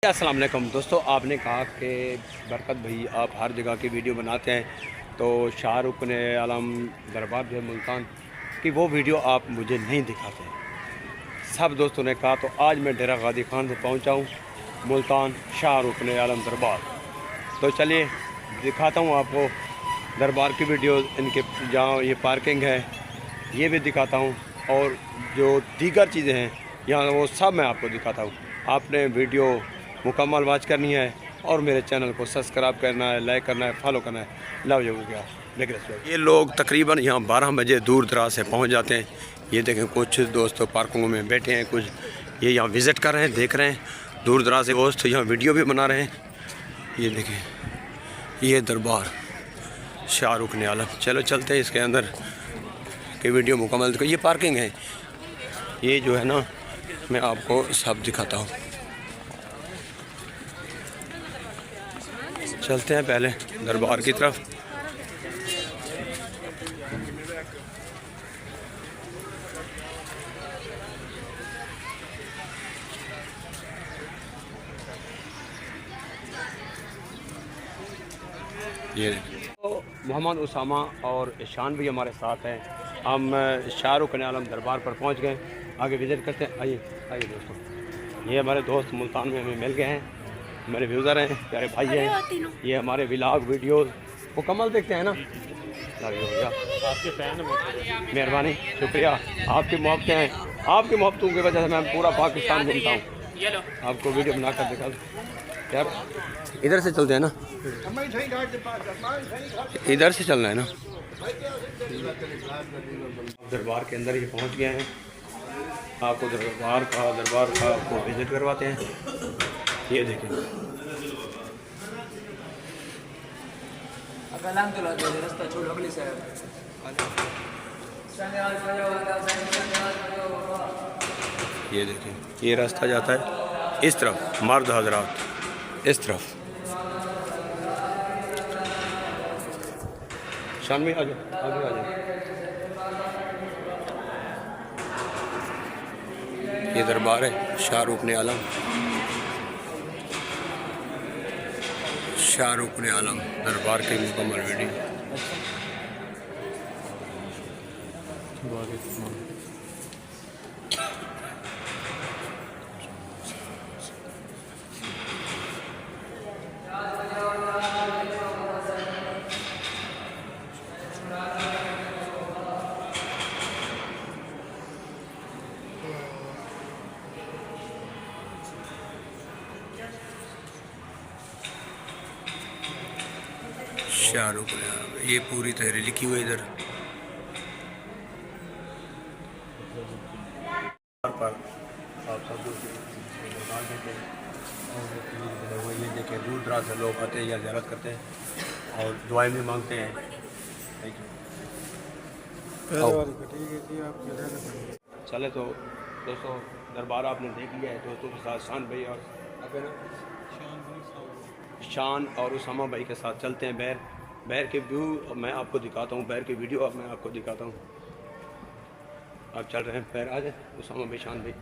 अस्सलाम वालेकुम दोस्तों, आपने कहा कि बरकत भाई आप हर जगह की वीडियो बनाते हैं, तो शाहरुख ने आलम दरबार जो है मुल्तान की वो वीडियो आप मुझे नहीं दिखाते हैं। सब दोस्तों ने कहा, तो आज मैं डेरा गादी खान से पहुंचा हूं मुल्तान शाहरुख ने आलम दरबार। तो चलिए दिखाता हूं आपको दरबार की वीडियो, इनके जहाँ ये पार्किंग है ये भी दिखाता हूँ, और जो दीगर चीज़ें हैं यहाँ वो सब मैं आपको दिखाता हूँ। आपने वीडियो मुकम्मल वॉच करनी है और मेरे चैनल को सब्सक्राइब करना है, लाइक करना है, फॉलो करना है। लव यू गया। ये लोग तकरीबन यहाँ 12 बजे दूर दराज से पहुँच जाते हैं। ये देखें कुछ दोस्तों पार्कों में बैठे हैं, कुछ ये यहाँ विज़िट कर रहे हैं, देख रहे हैं। दूर दराज से दोस्त यहाँ वीडियो भी बना रहे हैं। ये देखें ये दरबार शाहरुख ने आलम। चलो चलते हैं इसके अंदर की वीडियो मुकम्मल। ये पार्किंग है, ये जो है ना मैं आपको सब दिखाता हूँ। चलते हैं पहले दरबार की तरफ। ये तो मोहम्मद उसामा और ईशान भी हमारे साथ हैं। हम शाहरुख ने आलम दरबार पर पहुंच गए, आगे विज़िट करते हैं। आइए आइए दोस्तों, ये हमारे दोस्त मुल्तान में हमें मिल गए हैं, मेरे व्यूज़र हैं, प्यारे भाई हैं। ये हमारे व्लॉग वीडियो मुकम्मल देखते हैं ना। आपके फ़ैन हैं, मेहरबानी, शुक्रिया। आपकी मोहब्बतें हैं, आपकी मोहब्बतों की वजह से मैं पूरा पाकिस्तान घूमता हूँ। आपको वीडियो बना कर दिखा यार। इधर से चलते हैं ना, इधर से चलना है ना। दरबार के अंदर ही पहुँच गए हैं। आपको दरबार का आपको विज़िट करवाते हैं। ये देखें ये देखें, ये रास्ता जाता है इस तरफ, मर्द हजरात इस तरफ। शान में आ जाओ, आगे आ जाओ। ये दरबार है शाहरुख ने आलम, शाहरुख ने आलम दरबार के मुकम्मल वीडियो। शाहरुख ने ये पूरी तहरीर लिखी हुई इधर पर आप सब ये देखें, दूर दराज से लोग आते हैं या ज़ियारत करते हैं और दुआएं भी मांगते हैं। चले तो दोस्तों दरबार आपने देख लिया है। दोस्तों के साथ शान भाई और शान और उसामा भाई के साथ चलते हैं बैर के व्यू मैं आपको दिखाता हूँ, बैर की वीडियो अब मैं आपको दिखाता हूँ। आप चल रहे हैं बैर, आ जाए उसामा भाई, शान भाई।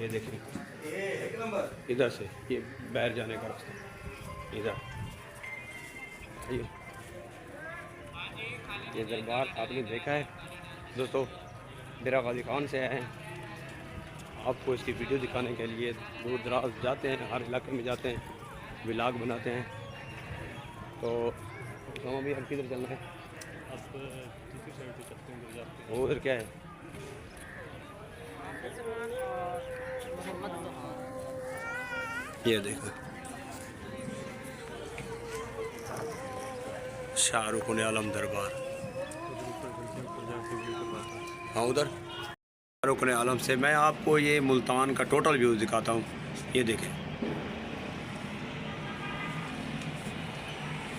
ये देखिए इधर से ये बैर जाने का रास्ता इधर। ये दरबार आपने देखा है दोस्तों, डेरा गादी खान से आए हैं। आपको इसकी वीडियो दिखाने के लिए दूर दराज जाते हैं, हर इलाके में जाते हैं, व्लॉग बनाते हैं। तो हम भी हर किधर चलना है, अब दूसरी साइड से चलते हैं। वो उधर क्या है, ये देखो शाहरुख ने आलम दरबार। हाँ उधर शाहरुख ने आलम से मैं आपको ये मुल्तान का टोटल व्यू दिखाता हूँ। ये देखें,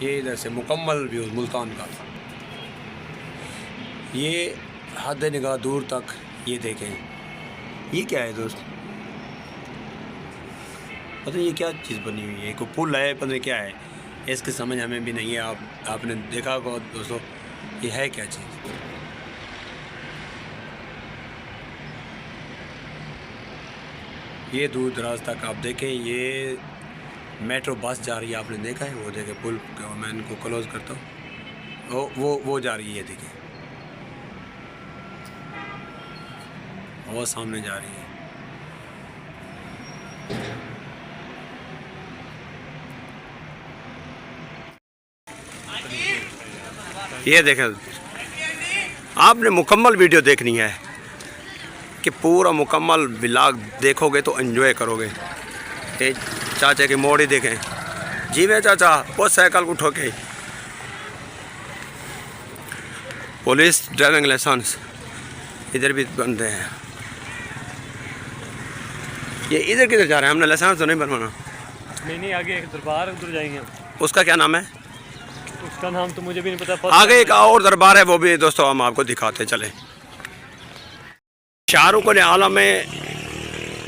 ये इधर से मुकम्मल व्यू मुल्तान का, ये हद निगाह दूर तक। ये देखें ये क्या है दोस्त, पता नहीं ये क्या चीज़ बनी हुई है, कोई पुल है, पता नहीं क्या है, इसके समझ हमें भी नहीं है। आपने देखा होगा दोस्तों, ये है क्या चीज़। ये दूर दराज तक आप देखें, ये मेट्रो बस जा रही है, आपने देखा है? वो देखें पुल, मैं इनको क्लोज करता हूँ, वो जा रही है, देखिए वो सामने जा रही है। ये देखें, आपने मुकम्मल वीडियो देखनी है कि पूरा मुकम्मल व्लॉग देखोगे तो एंजॉय करोगे। ये चाचा की मोड़ ही देखें, जी वे चाचा वो साइकिल को ठोके। पुलिस ड्राइविंग लाइसेंस इधर भी बनते हैं। ये इधर किधर जा रहे हैं? हमने लाइसेंस तो नहीं बनवाना। नहीं, आगे एक दरबार, उधर जाएंगे। उसका क्या नाम है? उसका नाम तो मुझे भी नहीं पता। आगे एक और दरबार है, वो भी दोस्तों हम आपको दिखाते चले। शाहरुख आलम में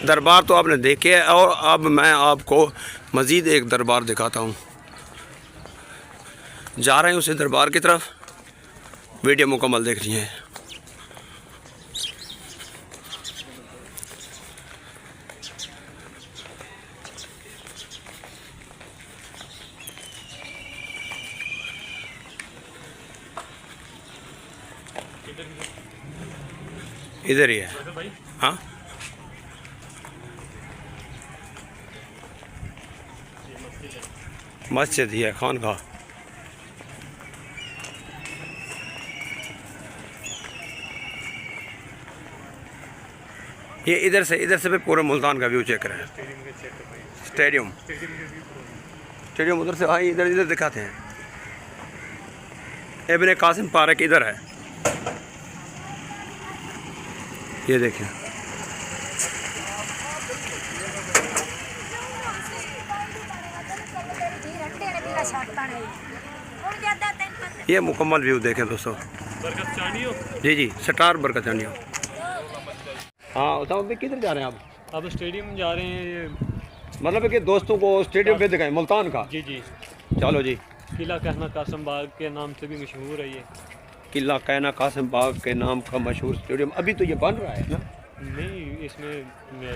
दरबार तो आपने देखे है, और अब मैं आपको मज़ीद एक दरबार दिखाता हूँ। जा रहे हैं उसी दरबार की तरफ, वीडियो मुकम्मल देखनी है। इधर ही है। हाँ, मस्जिद ही है, खानका। ये इधर से भी पूरे मुल्तान का व्यू चेक करें। स्टेडियम उधर से, हाँ इधर दिखाते हैं। इब्ने कासिम पार्क इधर है, ये देखें। ये मुकम्मल व्यू देखें दोस्तों। जी स्टार बरकत चांडियो। हाँ उसामा भाई, किधर जा रहे हैं आप? अब स्टेडियम जा रहे हैं। मतलब कि दोस्तों को स्टेडियम पे दिखाएं, मुल्तान का। जी चलो जी। किला कहना कासिम बाग के नाम से भी मशहूर है ये। किला कहना कासिम बाग के नाम का मशहूर स्टेडियम अभी तो ये बन रहा है ना? नहीं, इसमें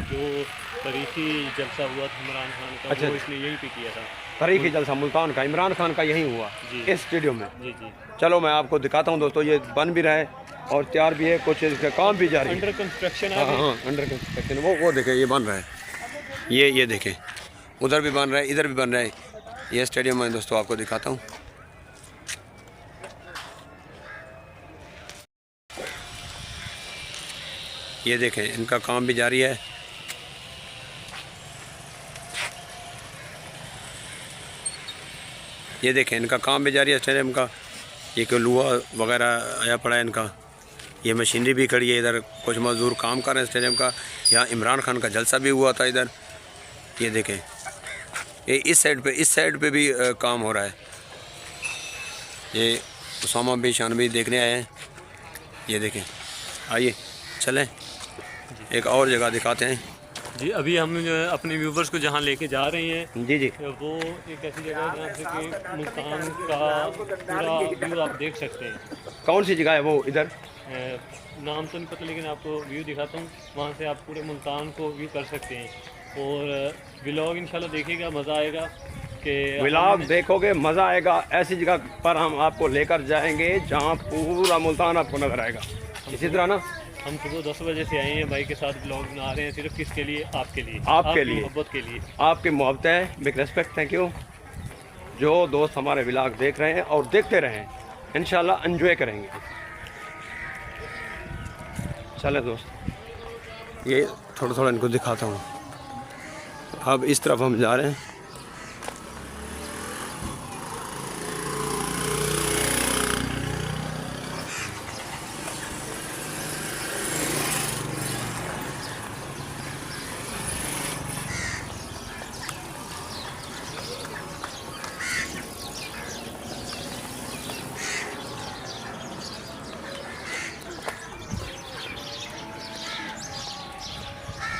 जो तारीखी जलसा हुआ था इमरान खान का, अच्छा, वो इसने यहीं पे किया था। तारीखी जलसा मुल्तान का इमरान खान का यहीं हुआ, इस स्टेडियम में। जी। चलो मैं आपको दिखाता हूँ दोस्तों, ये बन भी रहा है और तैयार भी है, कुछ इसका काम भी जारी है। अंडर कंस्ट्रक्शन है। हाँ, अंडर कंस्ट्रक्शन। वो देखें, ये बन रहा है। ये देखें, उधर भी बन रहा है, इधर भी बन रहा है। ये स्टेडियम मैं दोस्तों आपको दिखाता हूँ। ये देखें, इनका काम भी जारी है। ये देखें, इनका काम भी जारी है स्टेडियम का। ये कोई लोहा वगैरह आया पड़ा है इनका। ये मशीनरी भी खड़ी है इधर, कुछ मजदूर काम कर रहे हैं स्टेडियम का। यहाँ इमरान खान का जलसा भी हुआ था इधर। ये देखें, ये इस साइड पे भी काम हो रहा है। ये उसामा भी शानवी देखने आए हैं। ये देखें, आइए चलें एक और जगह दिखाते हैं। जी, अभी हम अपने व्यूवर्स को जहाँ लेके जा रहे हैं, जी वो एक ऐसी जगह है जहाँ से कि मुल्तान का पूरा व्यू आप देख सकते हैं। कौन सी जगह है वो? इधर नाम तो नहीं पता, लेकिन आपको व्यू दिखाता हूँ। वहाँ से आप पूरे मुल्तान को व्यू कर सकते हैं। और व्लॉग इंशाल्लाह देखिएगा, मज़ा आएगा। कि व्लॉग देखोगे मज़ा आएगा। ऐसी जगह पर हम आपको लेकर जाएंगे जहाँ पूरा मुल्तान आपको नजर आएगा। इसी तरह ना, हम सुबह 10 बजे से आए हैं भाई के साथ, ब्लॉग बना रहे हैं सिर्फ किसके लिए? आपके लिए, आपके लिए, मोहब्बत के लिए। आपकी मोहब्बत है, बिग रिस्पेक्ट, थैंक यू। जो दोस्त हमारे व्लॉग देख रहे हैं और देखते रहें, इंशाल्लाह एंजॉय करेंगे। चले दोस्त, ये थोड़ा इनको दिखाता हूँ। अब इस तरफ हम जा रहे हैं।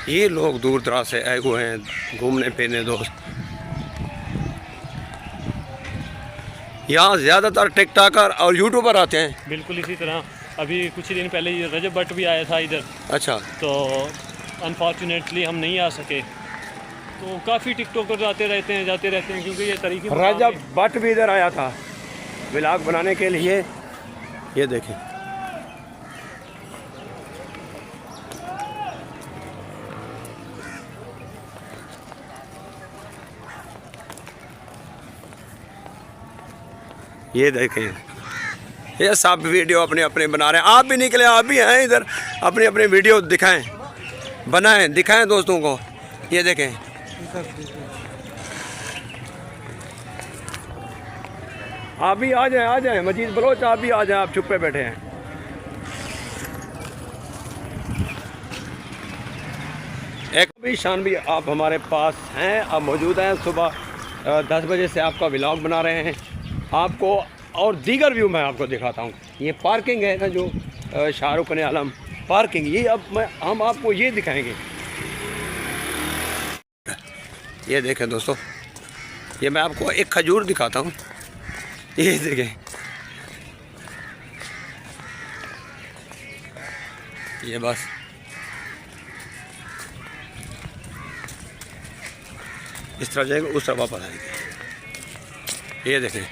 ये लोग दूर दराज से आए हुए हैं घूमने फिरने दोस्त। यहाँ ज़्यादातर टिकटॉकर और यूट्यूबर आते हैं। बिल्कुल इसी तरह। अभी कुछ ही दिन पहले रजब भट्ट भी आया था इधर। अच्छा। तो अनफॉर्चुनेटली हम नहीं आ सके। तो काफ़ी टिकटॉकर जाते रहते हैं क्योंकि ये तरीके रजब भट्ट भी इधर आया था व्लॉग बनाने के लिए। ये देखें, ये देखें, ये सब वीडियो अपने अपने बना रहे हैं। आप भी निकले, आप भी हैं इधर, अपनी अपनी वीडियो दिखाएं, बनाएं, दिखाएं दोस्तों को। ये देखें, आप भी आ जाएं, आ जाएं मजीद बलोच, आप भी आ जाएं, आप चुप पे बैठे हैं। एक भी शान भी आप हमारे पास हैं, आप मौजूद हैं। सुबह 10 बजे से आपका व्लॉग बना रहे हैं आपको, और दीगर व्यू मैं आपको दिखाता हूँ। ये पार्किंग है ना जो शाहरुख ने आलम पार्किंग, ये अब हम आपको ये दिखाएंगे। ये देखें दोस्तों, ये मैं आपको एक खजूर दिखाता हूँ। ये देखें, ये बस इस तरह जाएगा, उस तरह वापस आएगी। ये देखें,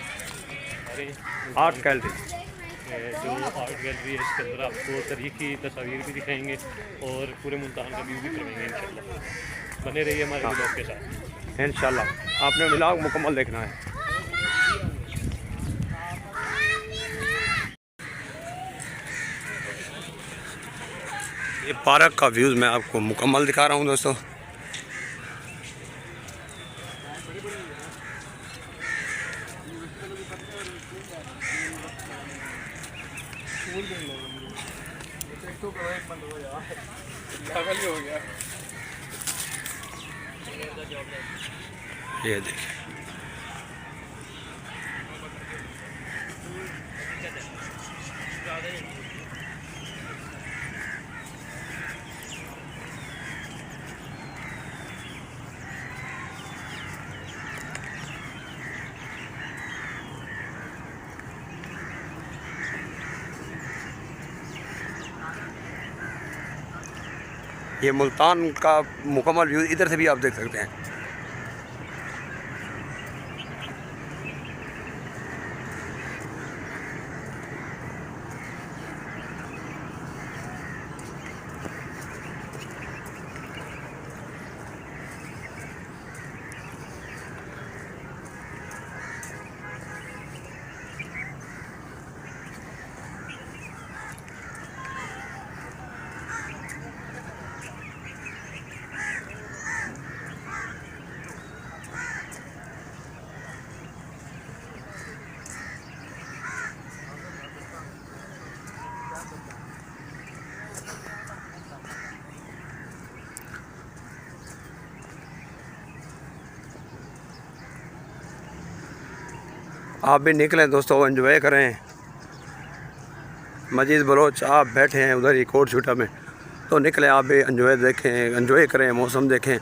आर्ट गैलरी, जो आर्ट गैलरी है, इसके अंदर आपको तरीकी तस्वीर भी दिखाएंगे और पूरे मुल्तान का व्यू भी करवाएंगे इंशाल्लाह। बने रहिए हमारे व्लॉग के साथ इंशाल्लाह। आपने व्लॉग मुकम्मल देखना है। ये पार्क का व्यूज़ मैं आपको मुकम्मल दिखा रहा हूँ दोस्तों। ये देखिए, ये मुल्तान का मुकम्मल व्यू इधर से भी आप देख सकते हैं। आप भी निकलें दोस्तों, एंजॉय करें। मजीद बलोच आप बैठे हैं उधर ही कोट छूटा में, तो निकलें आप भी, एंजॉय देखें, एंजॉय करें, मौसम देखें।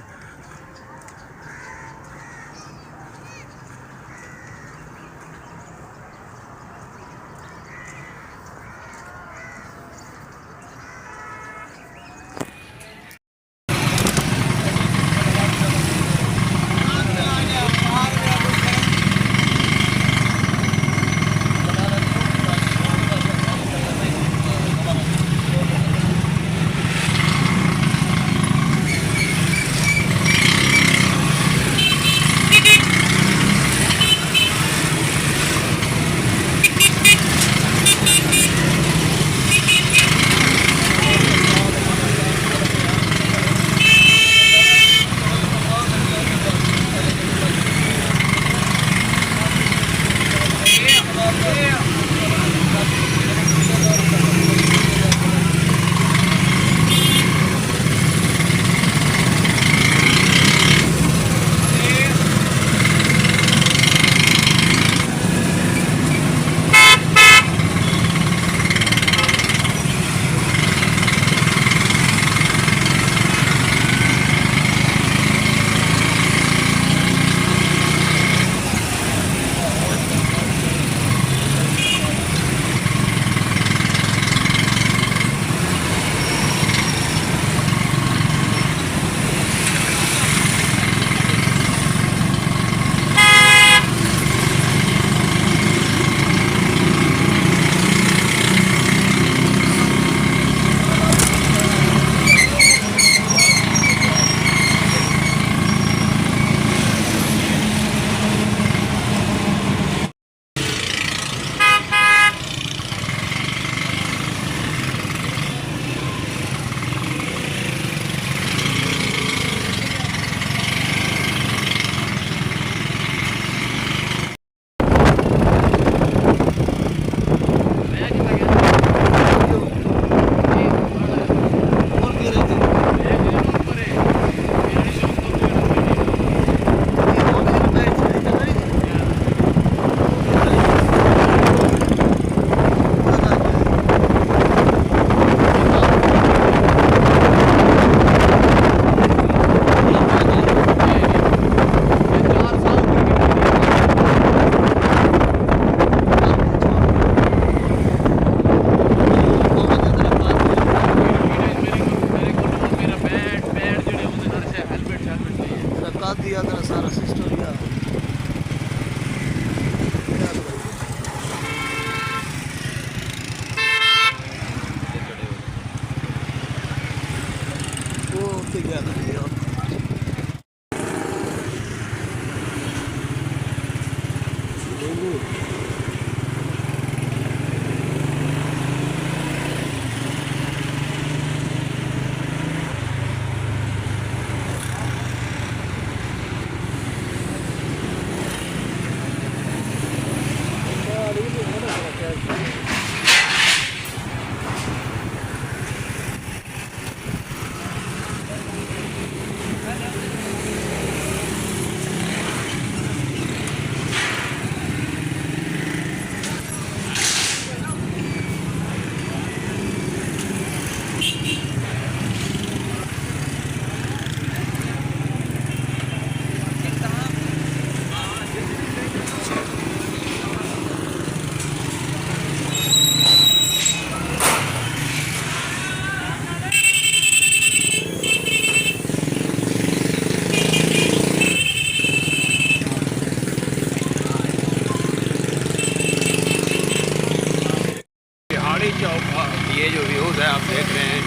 बिहाड़ी चौक का ये जो व्यूज़ है आप देख रहे हैं,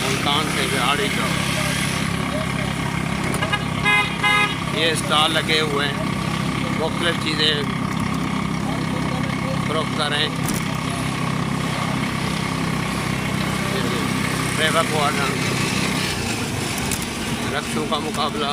मुल्तान से बिहाड़ी चौक। ये स्टॉल लगे हुए हैं, मुख्तलिफ चीज़ें फरोख्त कर रहे हैं। ट्रेवल वार्डन, रक्षों का मुकाबला,